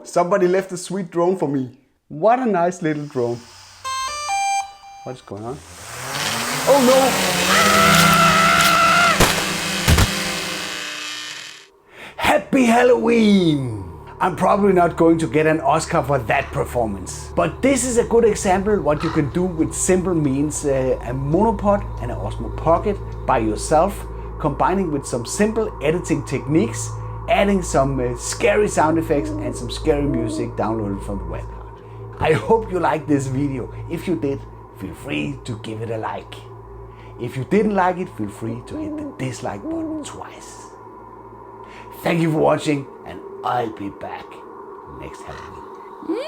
Somebody left a sweet drone for me. What a nice little drone. What's going on? Oh no! Happy Halloween! I'm probably not going to get an Oscar for that performance. But this is a good example what you can do with simple means. A monopod and an OSMO Pocket by yourself, combining with some simple editing techniques, adding some scary sound effects and some scary music downloaded from the web. I hope you liked this video. If you did, feel free to give it a like. If you didn't like it, feel free to hit the dislike button twice. Thank you for watching, and I'll be back next Halloween.